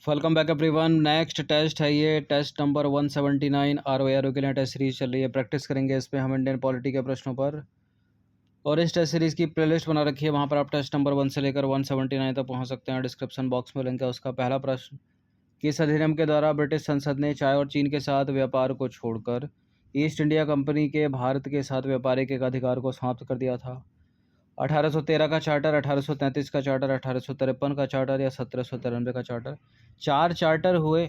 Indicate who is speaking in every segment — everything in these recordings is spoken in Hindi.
Speaker 1: Welcome back everyone. Next test है ये टेस्ट नंबर 179 आर के लिए टेस्ट सीरीज चल रही है। प्रैक्टिस करेंगे इस पे हम इंडियन पॉलिटी के प्रश्नों पर। और इस टेस्ट सीरीज की प्लेलिस्ट बना रखी है, वहाँ पर आप टेस्ट नंबर 1 से लेकर 179 तक पहुँच सकते हैं। डिस्क्रिप्शन बॉक्स में लिंक है। उसका पहला प्रश्न, किस अधिनियम के द्वारा ब्रिटिश संसद ने चाय और चीन के साथ व्यापार को छोड़कर ईस्ट इंडिया कंपनी के भारत के साथ व्यापारिक एकाधिकार को समाप्त कर दिया था? 1813 का चार्टर, 1833 का चार्टर, 1853 का चार्टर या 1793 का चार्टर? 4 चार्टर हुए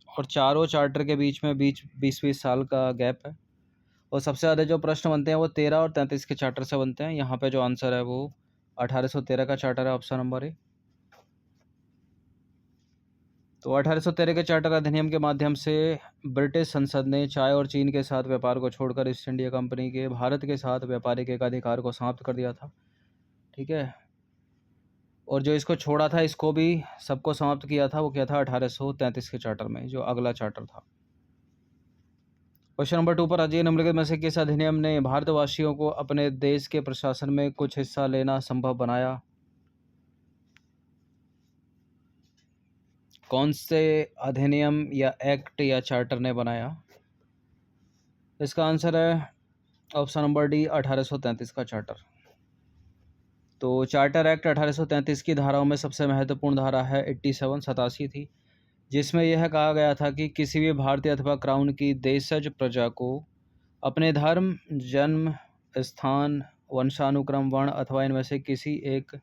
Speaker 1: और चारों चार्टर के बीच में 20-20 साल का गैप है। और सबसे ज़्यादा जो प्रश्न बनते हैं वो 13 और 33 के चार्टर से बनते हैं। यहाँ पे जो आंसर है वो 1813 का चार्टर है, ऑप्शन नंबर ए। तो 1813 के चार्टर अधिनियम के माध्यम से ब्रिटिश संसद ने चाय और चीन के साथ व्यापार को छोड़कर ईस्ट इंडिया कंपनी के भारत के साथ व्यापारिक एकाधिकार को समाप्त कर दिया था। ठीक है। और जो इसको छोड़ा था, इसको भी सबको समाप्त किया था, वो क्या था? 1833 के चार्टर में, जो अगला चार्टर था। क्वेश्चन नंबर 2 पर अजय निम्नलिखित में से किस अधिनियम ने भारतवासियों को अपने देश के प्रशासन में कुछ हिस्सा लेना संभव बनाया? कौन से अधिनियम या एक्ट या चार्टर ने बनाया? इसका आंसर है ऑप्शन नंबर डी, 1833 का चार्टर। तो चार्टर एक्ट 1833 की धाराओं में सबसे महत्वपूर्ण धारा है 87 थी, जिसमें यह कहा गया था कि किसी भी भारतीय अथवा क्राउन की देशज प्रजा को अपने धर्म, जन्म स्थान, वंशानुक्रम, वर्ण अथवा इनमें से किसी एक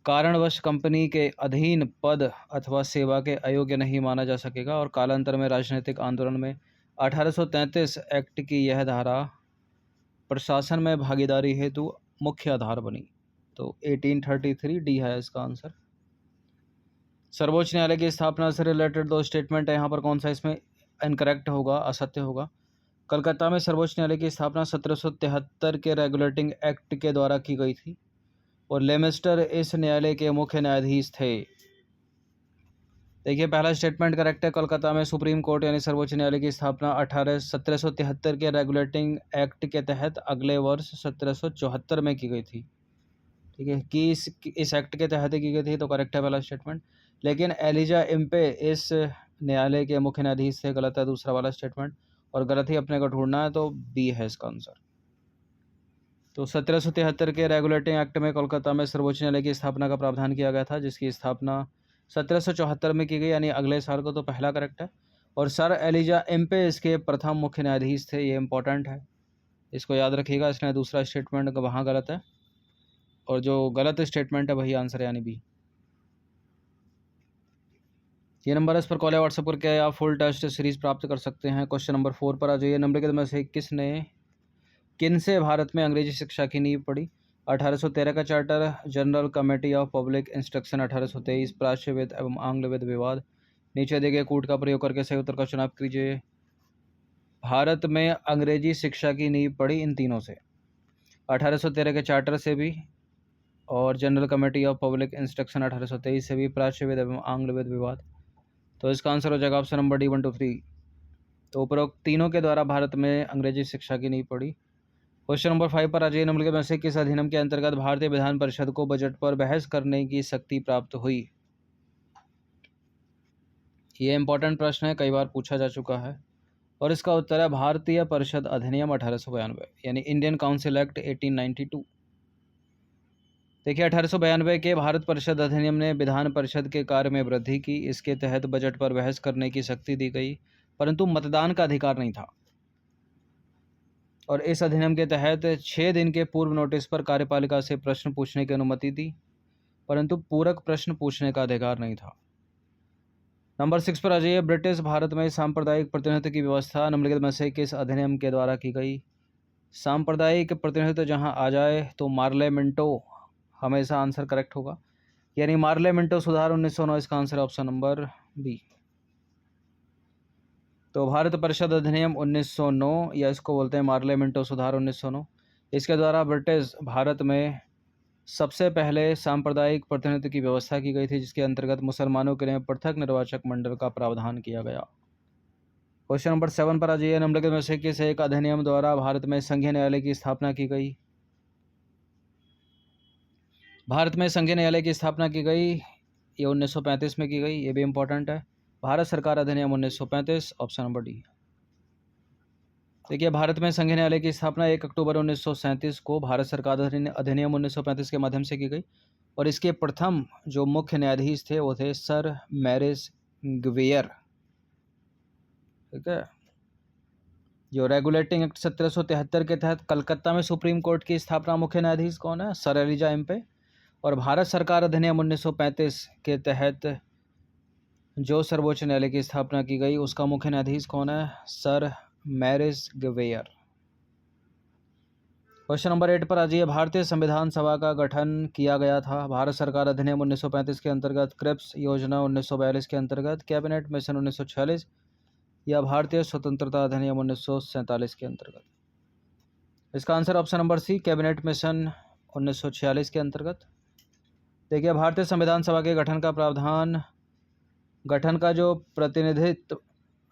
Speaker 1: कारणवश कंपनी के अधीन पद अथवा सेवा के अयोग्य नहीं माना जा सकेगा। और कालांतर में राजनीतिक आंदोलन में 1833 एक्ट की यह धारा प्रशासन में भागीदारी हेतु मुख्य आधार बनी। तो 1833 डी है इसका आंसर। सर्वोच्च न्यायालय की स्थापना से रिलेटेड दो स्टेटमेंट है, यहाँ पर कौन सा इसमें इनकरेक्ट होगा, असत्य होगा? कलकत्ता में सर्वोच्च न्यायालय की स्थापना 1773 के रेगुलेटिंग एक्ट के द्वारा की गई थी और लेमेस्टर इस न्यायालय के मुख्य न्यायाधीश थे। देखिए, पहला स्टेटमेंट करेक्ट है। कोलकाता में सुप्रीम कोर्ट यानी सर्वोच्च न्यायालय की स्थापना 1773 के रेगुलेटिंग एक्ट के तहत अगले वर्ष 1774 में की गई थी। ठीक है, कि इस एक्ट के तहत की गई थी, तो करेक्ट है पहला स्टेटमेंट। लेकिन एलिजा इम्पे इस न्यायालय के मुख्य न्यायाधीश थे, गलत है दूसरा वाला स्टेटमेंट। और गलत ही अपने को ढूंढना है, तो बी है इसका आंसर। तो 1773 के रेगुलेटिंग एक्ट में कोलकाता में सर्वोच्च न्यायालय की स्थापना का प्रावधान किया गया था, जिसकी स्थापना 1774 में की गई, यानी अगले साल को। तो पहला करेक्ट है। और सर एलिजा इम्पे इसके प्रथम मुख्य न्यायाधीश थे, ये इंपॉर्टेंट है, इसको याद रखिएगा। इसने दूसरा स्टेटमेंट वहाँ गलत है और जो गलत स्टेटमेंट है वही आंसर, यानी बी। ये नंबर है, इस पर कॉल है, व्हाट्सएप करके आप फुल टेस्ट सीरीज प्राप्त कर सकते हैं। क्वेश्चन नंबर 4 पर आ जाइए। निम्नलिखित में से किन से भारत में अंग्रेजी शिक्षा की नींव पड़ी? 1813 का charter, general committee of public instruction 1823, प्राच्यवेद एवं आंग्लवेद विवाद। नीचे दिए गए कूट का प्रयोग करके सही उत्तर का चुनाव कीजिए। भारत में अंग्रेजी शिक्षा की नींव पड़ी इन तीनों से, 1813 के चार्टर से भी, और general committee of public instruction 1823 से भी, प्राच्यवेद एवं आंग्लवेद विवाद। तो इसका आंसर हो जाएगा ऑप्शन नंबर डी, 1 2 3। तो उपरोक्त तीनों के द्वारा भारत में अंग्रेजी शिक्षा की नींव पड़ी। क्वेश्चन नंबर 5 पर आ जाइए। निम्नलिखित में से किस अधिनियम के अंतर्गत भारतीय विधान परिषद को बजट पर बहस करने की शक्ति प्राप्त हुई? ये इंपॉर्टेंट प्रश्न है, कई बार पूछा जा चुका है। और इसका उत्तर है भारतीय परिषद अधिनियम 1892, यानी इंडियन काउंसिल एक्ट 1892। देखिए, 1892 के भारत परिषद अधिनियम ने विधान परिषद के कार्य में वृद्धि की। इसके तहत बजट पर बहस करने की शक्ति दी गई, परंतु मतदान का अधिकार नहीं था। और इस अधिनियम के तहत 6 दिन के पूर्व नोटिस पर कार्यपालिका से प्रश्न पूछने की अनुमति दी, परंतु पूरक प्रश्न पूछने का अधिकार नहीं था। नंबर 6 पर आ जाइए। ब्रिटिश भारत में सांप्रदायिक प्रतिनिधित्व की व्यवस्था निम्नलिखित में से किस अधिनियम के द्वारा की गई? सांप्रदायिक प्रतिनिधित्व जहां आ जाए तो मार्लेमेंटो हमेशा आंसर करेक्ट होगा, यानी मार्लेमेंटो सुधार 1909, इसका आंसर ऑप्शन नंबर बी। तो भारत परिषद अधिनियम 1909, या इसको बोलते हैं मार्लेमेंटो सुधार 1909, इसके द्वारा ब्रिटिश भारत में सबसे पहले सांप्रदायिक प्रतिनिधित्व की व्यवस्था की गई थी, जिसके अंतर्गत मुसलमानों के लिए पृथक निर्वाचक मंडल का प्रावधान किया गया। क्वेश्चन नंबर 7 पर आ जाइए। निम्नलिखित में से किस एक अधिनियम द्वारा भारत में संघीय न्यायालय की स्थापना की गई? भारत में संघीय न्यायालय की स्थापना की गई, ये 1935 में की गई, ये भी इम्पोर्टेंट है। भारत सरकार अधिनियम 1935, ऑप्शन नंबर डी। देखिए, भारत में संघ न्यायालय की स्थापना 1 अक्टूबर 1937 को भारत सरकार अधिनियम 1935 के माध्यम से की गई और इसके प्रथम जो मुख्य न्यायाधीश थे वो थे सर मैरिस ग्वेयर। ठीक है। जो रेगुलेटिंग एक्ट 1773 के तहत कलकत्ता में सुप्रीम कोर्ट की स्थापना मुख्य न्यायाधीश कौन है? Sir Elijah Impey. और भारत सरकार अधिनियम 1935 के तहत जो सर्वोच्च न्यायालय की स्थापना की गई उसका मुख्य न्यायाधीश कौन है? सर मैरिस ग्वेयर। क्वेश्चन नंबर 8 पर आ जाइए। भारतीय संविधान सभा का गठन किया गया था भारत सरकार अधिनियम 1935 के अंतर्गत, क्रिप्स योजना 1942 के अंतर्गत, कैबिनेट मिशन 1946 या भारतीय स्वतंत्रता अधिनियम 1947 के अंतर्गत। इसका answer option number C, cabinet mission 1946 के अंतर्गत। देखिए, भारतीय संविधान सभा के गठन का प्रावधान गठन का जो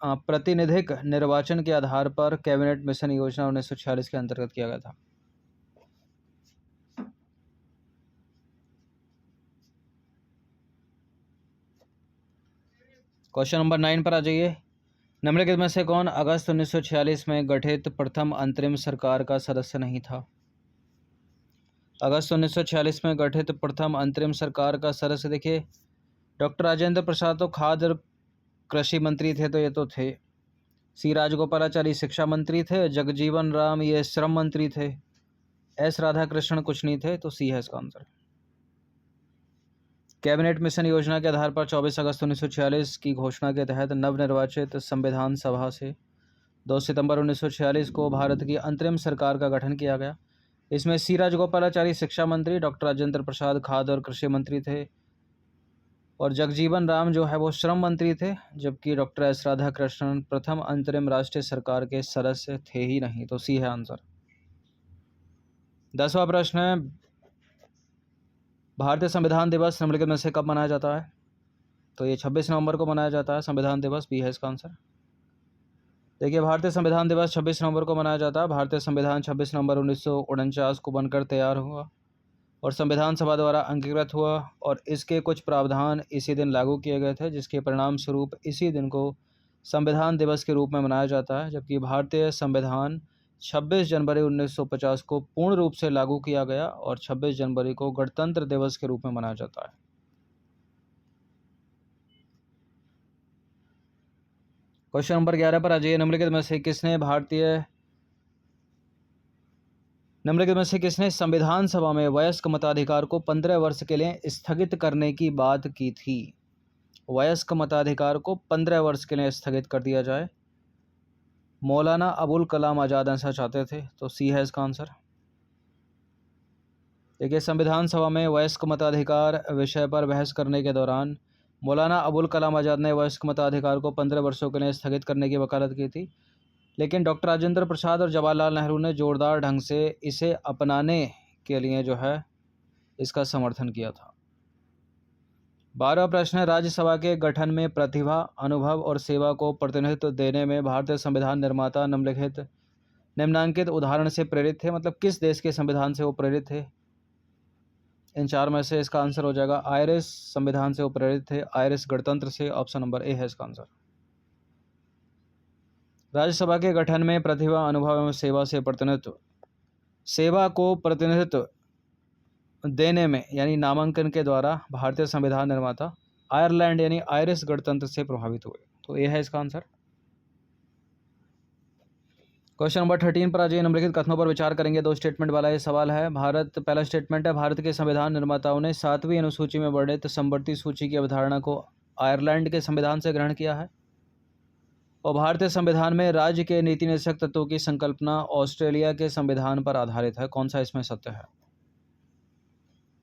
Speaker 1: प्रतिनिधिक निर्वाचन के आधार पर कैबिनेट मिशन योजना 1946 के अंतर्गत किया गया था। क्वेश्चन नंबर 9 पर आ जाइए। निम्नलिखित में से कौन अगस्त 1946 में गठित प्रथम अंतरिम सरकार का सदस्य नहीं था? अगस्त 1946 में गठित प्रथम अंतरिम सरकार का सदस्य, देखिए, डॉक्टर राजेंद्र प्रसाद तो खाद्य और कृषि मंत्री थे, तो ये तो थे। सी राजगोपालाचारी शिक्षा मंत्री थे। जगजीवन राम ये श्रम मंत्री थे। एस राधाकृष्णन कुछ नहीं थे, तो सी है इसका आंसर। कैबिनेट मिशन योजना के आधार पर 24 अगस्त 1946 की घोषणा के तहत नवनिर्वाचित संविधान सभा से 2 सितंबर 1946 को भारत की अंतरिम सरकार का गठन किया गया। इसमें सी राजगोपालाचारी शिक्षा मंत्री, डॉक्टर राजेंद्र प्रसाद खाद्य और कृषि मंत्री थे और जगजीवन राम जो है वो श्रम मंत्री थे, जबकि डॉक्टर एस राधाकृष्णन प्रथम अंतरिम राष्ट्रीय सरकार के सदस्य थे ही नहीं, तो सी है आंसर। 10वां प्रश्न है, भारतीय संविधान दिवस निम्नलिखित में से कब मनाया जाता है? तो ये 26 नवंबर को मनाया जाता है संविधान दिवस, बी है इसका आंसर। देखिए, भारतीय संविधान दिवस 26 नवंबर को मनाया जाता है। भारतीय संविधान 26 नवंबर 1949 को बनकर तैयार हुआ और संविधान सभा द्वारा अंगीकृत हुआ और इसके कुछ प्रावधान इसी दिन लागू किए गए थे, जिसके परिणाम स्वरूप इसी दिन को संविधान दिवस के रूप में मनाया जाता है। जबकि भारतीय संविधान 26 जनवरी 1950 को पूर्ण रूप से लागू किया गया और 26 जनवरी को गणतंत्र दिवस के रूप में मनाया जाता है। क्वेश्चन नंबर 11 पर आ जाइए। निम्नलिखित में से किसने संविधान सभा में वयस्क मताधिकार को 15 वर्ष के लिए स्थगित करने की बात की थी? वयस्क मताधिकार को 15 वर्ष के लिए स्थगित कर दिया जाए। मौलाना अबुल कलाम आज़ाद ऐसा चाहते थे, तो सी है इसका आंसर। देखिए, संविधान सभा में वयस्क मताधिकार विषय पर बहस करने के दौरान मौलाना अबुल कलाम आज़ाद ने वयस्क मताधिकार को 15 वर्षों के लिए स्थगित करने की वकालत की थी, लेकिन डॉक्टर राजेंद्र प्रसाद और जवाहरलाल नेहरू ने जोरदार ढंग से इसे अपनाने के लिए जो है इसका समर्थन किया था। 12वां प्रश्न है, राज्यसभा के गठन में प्रतिभा, अनुभव और सेवा को प्रतिनिधित्व देने में भारतीय संविधान निर्माता निम्नांकित उदाहरण से प्रेरित थे। मतलब किस देश के संविधान से वो प्रेरित थे? इन चार में से इसका आंसर हो जाएगा आयरिश संविधान से वो प्रेरित थे, आयरिश गणतंत्र से, ऑप्शन नंबर ए है इसका आंसर। राज्यसभा के गठन में प्रतिभा, अनुभव एवं सेवा से प्रतिनिधित्व, सेवा को प्रतिनिधित्व देने में यानी नामांकन के द्वारा भारतीय संविधान निर्माता आयरलैंड यानी आयरिश गणतंत्र से प्रभावित हुए, तो ये है इसका आंसर। क्वेश्चन नंबर 13 पर आ जाइए। निम्नलिखित कथनों पर विचार करेंगे। 2 स्टेटमेंट वाला ये सवाल है। पहला स्टेटमेंट है, भारत के संविधान निर्माताओं ने 7वीं अनुसूची में वर्णित समवर्ती सूची की अवधारणा को आयरलैंड के संविधान से ग्रहण किया है और भारतीय संविधान में राज्य के नीति निषेधक तत्वों की संकल्पना ऑस्ट्रेलिया के संविधान पर आधारित है। कौन सा इसमें सत्य है?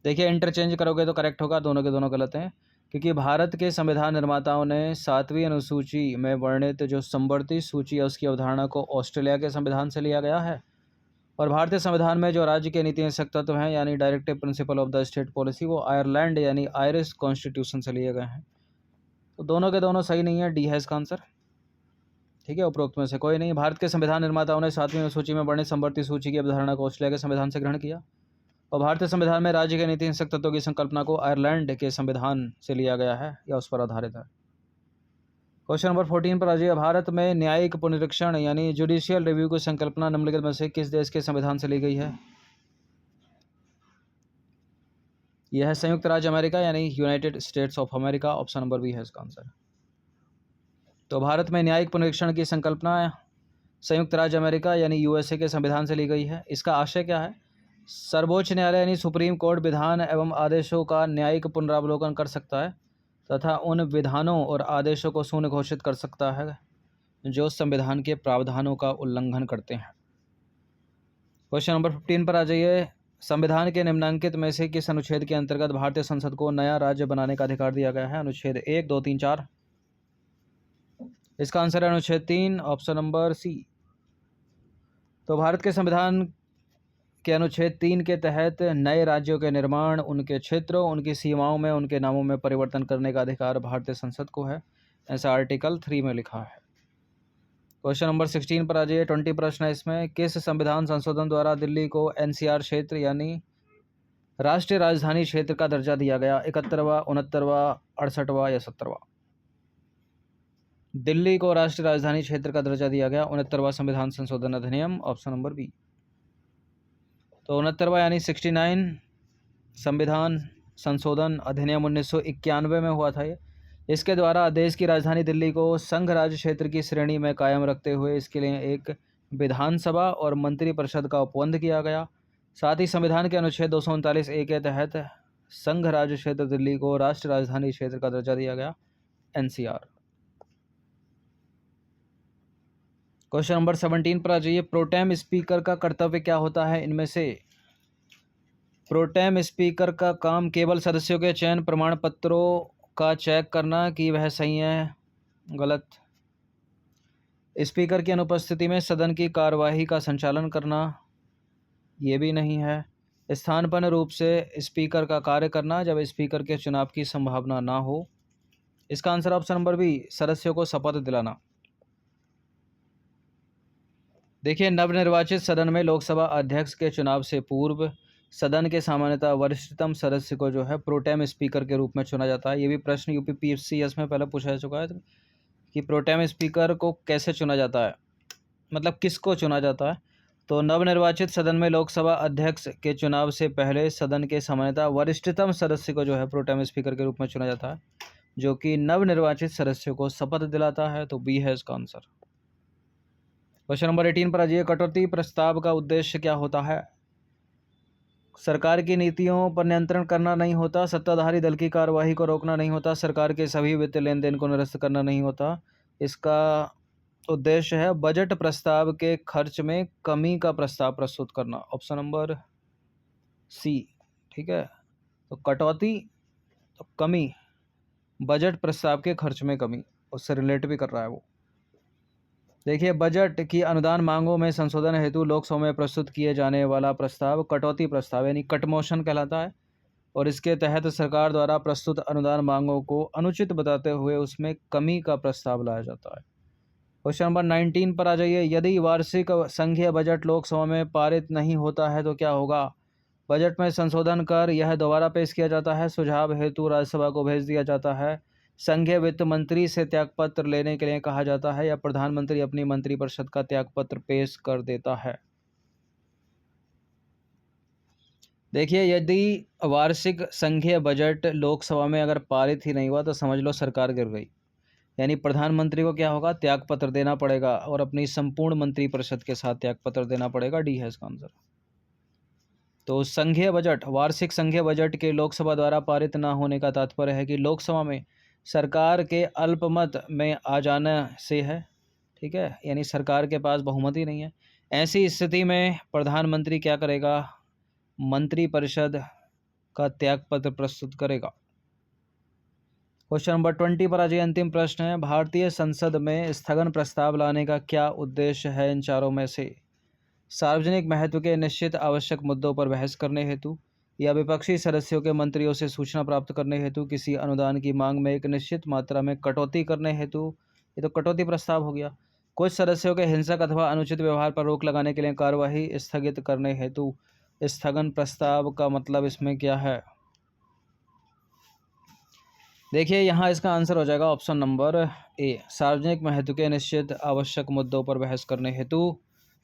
Speaker 1: देखिए, इंटरचेंज करोगे तो करेक्ट होगा, दोनों के दोनों गलत हैं, क्योंकि भारत के संविधान निर्माताओं ने 7वीं अनुसूची में वर्णित जो समवर्ती सूची है उसकी अवधारणा को ऑस्ट्रेलिया के संविधान से लिया गया है और भारतीय संविधान में जो राज्य के नीति निषेधक तत्व हैं यानी directive principle of the state policy, वो आयरलैंड यानी आयरिश कॉन्स्टिट्यूशन से लिए गए हैं। तो दोनों के दोनों सही नहीं है, डी है इसका आंसर। ठीक है, उपरोक्त में से कोई नहीं। भारत के संविधान निर्माताओं ने 7वीं अनुसूची में वर्णित समवर्ती सूची की अवधारणा को ऑस्ट्रेलिया के संविधान से ग्रहण किया और भारतीय संविधान में राज्य के नीति हिंसक तत्वों की संकल्पना को आयरलैंड के संविधान से लिया गया है या उस पर आधारित है। क्वेश्चन नंबर 14 पर आ जाइए। भारत में न्यायिक पुनरीक्षण यानी जुडिशियल रिव्यू की संकल्पना निम्नलिखित में से किस देश के संविधान से ली गई है? यह है संयुक्त राज्य अमेरिका यानी United States of America. Option number B है इसका आंसर। तो भारत में न्यायिक पुनरीक्षण की संकल्पना संयुक्त राज्य अमेरिका यानी यूएसए के संविधान से ली गई है। इसका आशय क्या है? सर्वोच्च न्यायालय यानी सुप्रीम कोर्ट विधान एवं आदेशों का न्यायिक पुनरावलोकन कर सकता है तथा उन विधानों और आदेशों को शून्य घोषित कर सकता है जो संविधान के प्रावधानों का उल्लंघन करते हैं। क्वेश्चन नंबर 15 पर आ जाइए। संविधान के निम्नलिखित में से किस अनुच्छेद के अंतर्गत भारतीय संसद को नया राज्य बनाने का अधिकार दिया गया है? अनुच्छेद 1, 2, 3, 4। इसका आंसर है अनुच्छेद 3, ऑप्शन नंबर सी। तो भारत के संविधान के अनुच्छेद 3 के तहत नए राज्यों के निर्माण, उनके क्षेत्रों, उनकी सीमाओं में उनके नामों में परिवर्तन करने का अधिकार भारतीय संसद को है, ऐसा आर्टिकल 3 में लिखा है। क्वेश्चन नंबर 16 पर आ जाइए। 20 प्रश्न है इसमें। किस संविधान संशोधन द्वारा दिल्ली को एनसीआर क्षेत्र यानी राष्ट्रीय राजधानी क्षेत्र का दर्जा दिया गया? 71वां, 69वां, 68वां या 70वां? दिल्ली को राष्ट्रीय राजधानी क्षेत्र का दर्जा दिया गया 69वां संविधान संशोधन अधिनियम। Option number B. तो 69वां यानी 69 संविधान संशोधन अधिनियम 1991 में हुआ था ये। इसके द्वारा देश की राजधानी दिल्ली को संघ राज्य क्षेत्र की श्रेणी में कायम रखते हुए इसके लिए एक विधानसभा और मंत्रिपरिषद का उपबंध किया गया। साथ ही संविधान के अनुच्छेद 239A के तहत संघ राज्य क्षेत्र दिल्ली को राष्ट्रीय राजधानी क्षेत्र का दर्जा दिया गया, एनसीआर। क्वेश्चन नंबर 17 पर आ जाइए। प्रोटेम स्पीकर का कर्तव्य क्या होता है इनमें से? प्रोटेम स्पीकर का काम केवल सदस्यों के चयन प्रमाण पत्रों का चेक करना कि वह सही है, गलत। स्पीकर की अनुपस्थिति में सदन की कार्यवाही का संचालन करना, ये भी नहीं है। स्थानपन्न रूप से स्पीकर का कार्य करना जब स्पीकर के चुनाव की संभावना ना हो। इसका आंसर ऑप्शन नंबर बी, सदस्यों को शपथ दिलाना। देखिए, नवनिर्वाचित सदन में लोकसभा अध्यक्ष के चुनाव से पूर्व सदन के सामान्यतः वरिष्ठतम सदस्य को जो है प्रोटेम स्पीकर के रूप में चुना जाता है। ये भी प्रश्न यूपीपीएससी में पहले पूछा जा चुका है कि प्रोटेम स्पीकर को कैसे चुना जाता है, मतलब किसको चुना जाता है। तो नवनिर्वाचित सदन में लोकसभा अध्यक्ष के चुनाव से पहले सदन के सामान्यतः वरिष्ठतम सदस्य को जो है प्रोटेम स्पीकर के रूप में चुना जाता है, जो कि नवनिर्वाचित सदस्यों को शपथ दिलाता है। तो बी है इसका आंसर। क्वेश्चन नंबर 18 पर आ जाइए। कटौती प्रस्ताव का उद्देश्य क्या होता है? सरकार की नीतियों पर नियंत्रण करना नहीं होता, सत्ताधारी दल की कार्यवाही को रोकना नहीं होता, सरकार के सभी वित्तीय लेन देन को निरस्त करना नहीं होता। इसका उद्देश्य है बजट प्रस्ताव के खर्च में कमी का प्रस्ताव प्रस्तुत करना। ऑप्शन नंबर सी, ठीक है। तो कटौती, तो कमी, बजट प्रस्ताव के खर्च में कमी, उससे रिलेट भी कर रहा है वो। देखिए, बजट की अनुदान मांगों में संशोधन हेतु लोकसभा में प्रस्तुत किए जाने वाला प्रस्ताव कटौती प्रस्ताव यानी कट मोशन कहलाता है, और इसके तहत सरकार द्वारा प्रस्तुत अनुदान मांगों को अनुचित बताते हुए उसमें कमी का प्रस्ताव लाया जाता है। क्वेश्चन नंबर 19 पर आ जाइए। यदि वार्षिक संघीय बजट लोकसभा में पारित नहीं होता है तो क्या होगा? बजट में संशोधन कर यह दोबारा पेश किया जाता है, सुझाव हेतु राज्यसभा को भेज दिया जाता है, संघीय वित्त मंत्री से त्यागपत्र लेने के लिए कहा जाता है, या प्रधानमंत्री अपनी मंत्रिपरिषद का त्यागपत्र पेश कर देता है। देखिए, यदि वार्षिक संघीय बजट लोकसभा में अगर पारित ही नहीं हुआ तो समझ लो सरकार गिर गई, यानी प्रधानमंत्री को क्या होगा? त्यागपत्र देना पड़ेगा और अपनी संपूर्ण मंत्रिपरिषद के साथ त्यागपत्र देना पड़ेगा। डी है इसका आंसर। तो संघीय बजट, वार्षिक संघीय बजट के लोकसभा द्वारा पारित न होने का तात्पर्य है कि लोकसभा में सरकार के अल्पमत में आ जाने से है, ठीक है, यानी सरकार के पास बहुमत ही नहीं है। ऐसी स्थिति में प्रधानमंत्री क्या करेगा? मंत्रिपरिषद का त्यागपत्र प्रस्तुत करेगा। क्वेश्चन नंबर 20 पर आज अंतिम प्रश्न है। भारतीय संसद में स्थगन प्रस्ताव लाने का क्या उद्देश्य है इन चारों में से? सार्वजनिक महत्व के निश्चित आवश्यक मुद्दों पर बहस करने हेतु, या विपक्षी सदस्यों के मंत्रियों से सूचना प्राप्त करने हेतु, किसी अनुदान की मांग में एक निश्चित मात्रा में कटौती करने हेतु। ये तो कटौती प्रस्ताव हो गया। कुछ सदस्यों के हिंसक अथवा अनुचित व्यवहार पर रोक लगाने के लिए कार्यवाही स्थगित करने हेतु, स्थगन प्रस्ताव का मतलब इसमें क्या है? देखिए यहाँ इसका आंसर हो जाएगा ऑप्शन नंबर ए, सार्वजनिक महत्व के निश्चित आवश्यक मुद्दों पर बहस करने हेतु।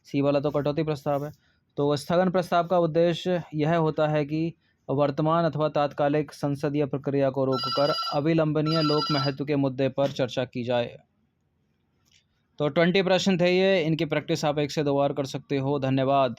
Speaker 1: सी वाला तो कटौती प्रस्ताव है। तो स्थगन प्रस्ताव का उद्देश्य यह होता है कि वर्तमान अथवा तात्कालिक संसदीय प्रक्रिया को रोककर अविलंबनीय लोक महत्व के मुद्दे पर चर्चा की जाए। तो 20 प्रश्न थे ये, इनकी प्रैक्टिस आप 1 से 2 बार कर सकते हो। धन्यवाद।